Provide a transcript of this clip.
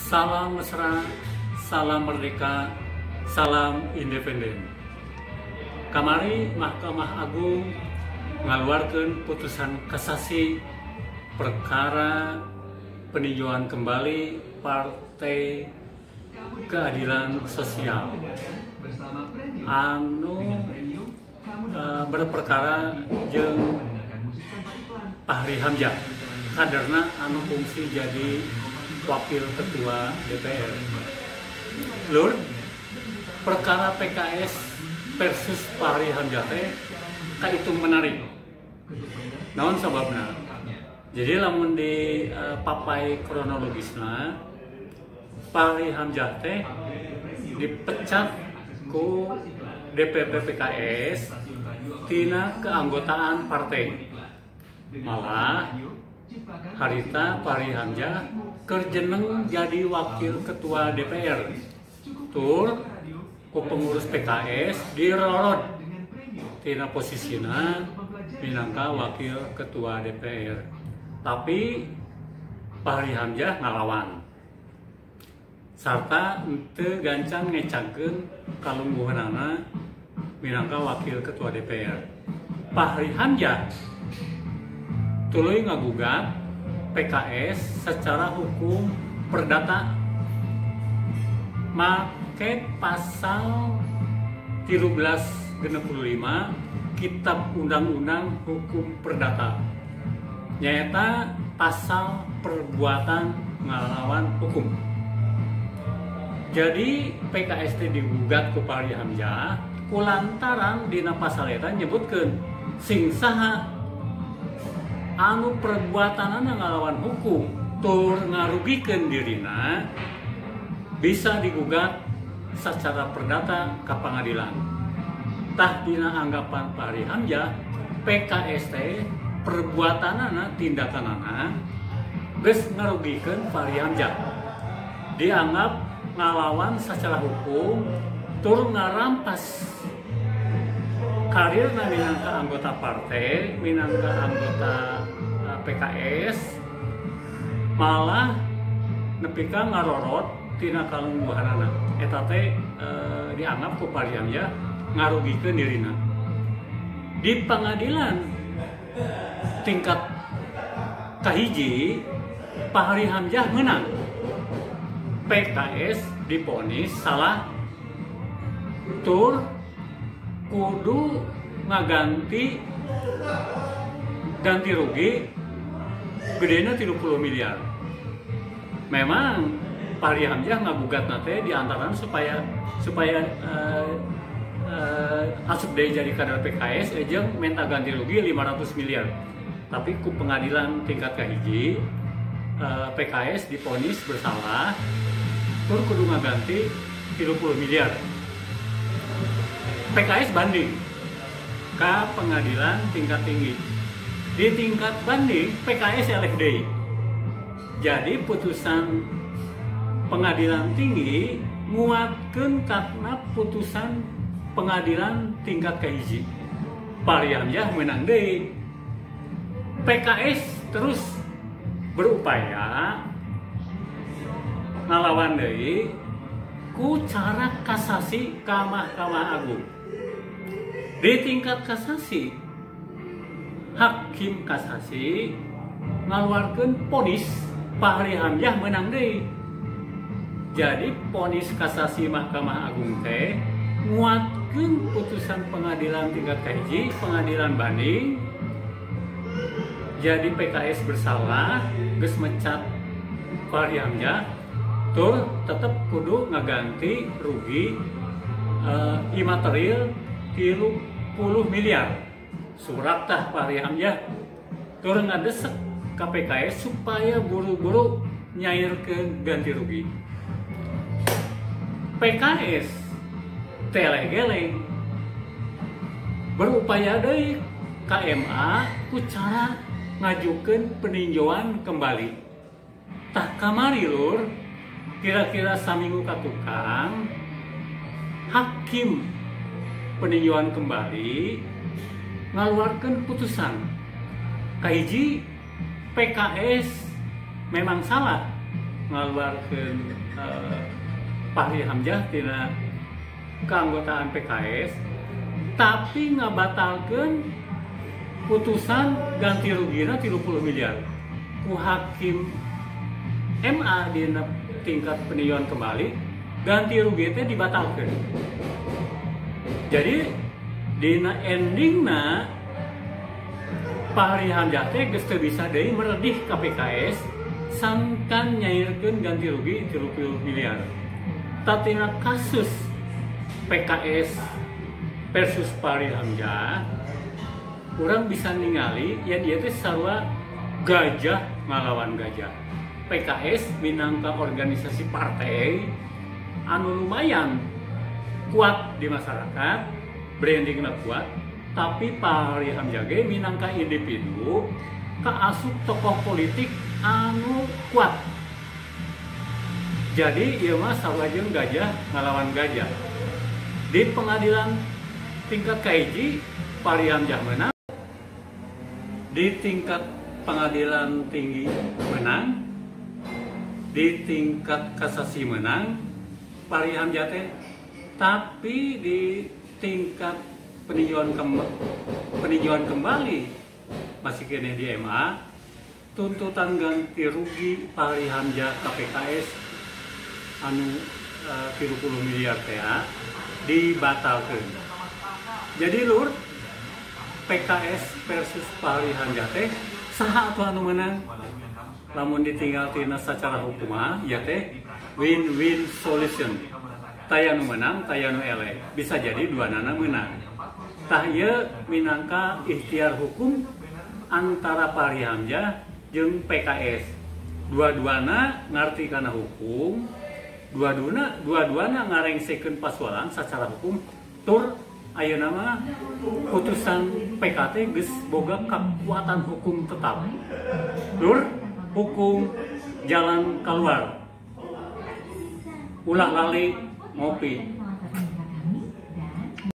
Salam mesra, salam merdeka, salam independen. Kamari Mahkamah Agung ngaluarkeun putusan kasasi perkara peninjauan kembali Partai Keadilan Sosial anu berperkara jeung Fahri Hamzah kaderna anu fungsi jadi wakil ketua DPR. Lur, perkara PKS versus Fahri Hamzah teh kaitung menarik. Naon sababna? Jadi lamun di papai kronologisna, Fahri Hamzah teh dipecat ku DPP PKS tina keanggotaan partai. Malah harita Fahri Hamzah kerjeneng jadi wakil ketua DPR. Tur ku pengurus PKS dirorot tina posisina minangka wakil ketua DPR. Tapi Fahri Hamzah ngalawan. Sarta henteu gancang ngecangkeun kalungguhanana minangka wakil ketua DPR. Fahri Hamzah tuluy ngagugat PKS secara hukum perdata make pasal 1365 Kitab Undang-Undang Hukum Perdata, nyaeta pasal perbuatan ngalawan hukum. Jadi PKS digugat ku Fahri Hamzah kulantaran dina pasal eta nyebutkeun sing saha anu perbuatanana ngalawan hukum tur ngarugikeun dirina bisa digugat secara perdata ka pangadilan. Tah dina anggapan Fahri Hamzah, PKS teh perbuatanana tindakanana geus ngarugikeun Fahri Hamzah. Dianggap ngalawan secara hukum tur ngarampas karirna minangka anggota partai, minangka anggota PKS, malah nepi ka ngarorot tina kalungguhanana. Eta teh dianggap ku Fahri Hamzah ngarugikeun dirina. Di pengadilan tingkat kahiji Fahri Hamzah menang. PKS diponis salah tur kudu ngaganti ganti rugi gedena 30 miliar. Memang Fahri Hamzah ngagugat nate diantaran supaya asup deui jadi kader PKS jeung minta ganti rugi 500 miliar. Tapi ku pengadilan tingkat kahiji PKS diponis bersalah tur kudu ngaganti 30 miliar. PKS banding ke pengadilan tingkat tinggi. Di tingkat banding PKS eleh deui. Jadi putusan pengadilan tinggi nguatkeun karena putusan pengadilan tingkat kahiji. Fahri Hamzah menang deui. PKS terus berupaya ngalawan deui ku cara kasasi ka Mahkamah Agung. Di tingkat kasasi, hakim kasasi ngaluarkeun ponis Fahri Hamzah menang deui. Jadi ponis kasasi Mahkamah Agung teh nguatkeun putusan pengadilan tingkat kahiji, pengadilan banding. Jadi PKS bersalah, geus mecat Fahri Hamzah, tur tetep kudu ngaganti rugi imaterial 30 miliar. Surat tah Fahri Hamzah tur ngadesek ka PKS supaya buru-buru nyairkeun ganti rugi. PKS teleh-geleng berupaya deui ka MA ku cara ngajukeun peninjauan kembali. Tah kamari lur, kira-kira saminggu ka tukang hakim peninjauan kembali ngaluarkeun putusan kahiji PKS memang salah ngaluarkeun Fachri Hamzah tina keanggotaan PKS, tapi ngabatalkeun putusan ganti rugina 30 miliar ku hakim MA di tingkat peninjauan kembali, ganti rugi teh dibatalkan. Jadi dina endingna Fachri Hamzah teh geus teu bisa deui meredih ka PKS sangkan nyairkeun ganti rugi 30 miliar. Tatina kasus PKS versus Fachri Hamzah, urang bisa ningali ya dia teh sarua gajah ngalawan gajah. PKS minangka organisasi partai anu lumayan kuat di masyarakat, brandingnya kuat, tapi Fachri Hamzah ge minangka individu kaasup tokoh politik anu kuat. Jadi ieu mah sarua jeung gajah ngalawan gajah. Di pengadilan tingkat kahiji Fachri Hamzah menang, di tingkat pengadilan tinggi menang, di tingkat kasasi menang Fachri Hamzah teh, tapi di tingkat peninjauan kembali masih kene di MA, tuntutan ganti rugi Fachri Hamzah ka PKS anu 30 miliar teh dibatalkeun. Jadi lur, PKS versus Fachri Hamzah teh saha atuh anu menang? Lamun ditinggal tina secara hukum ya teh win-win solution. Taya nu menang, taya nu eleh. Bisa jadi duanana menang. Tah ieu minangka ikhtiar hukum antara Fachri Hamzah jeung PKS. Dua-duana ngarti kana hukum, dua-duana ngarengsekeun pasolan secara hukum, tur ayeuna mah putusan PKT geus boga kekuatan hukum tetap. Tur hukum jalan keluar. Ulah lali ngopi.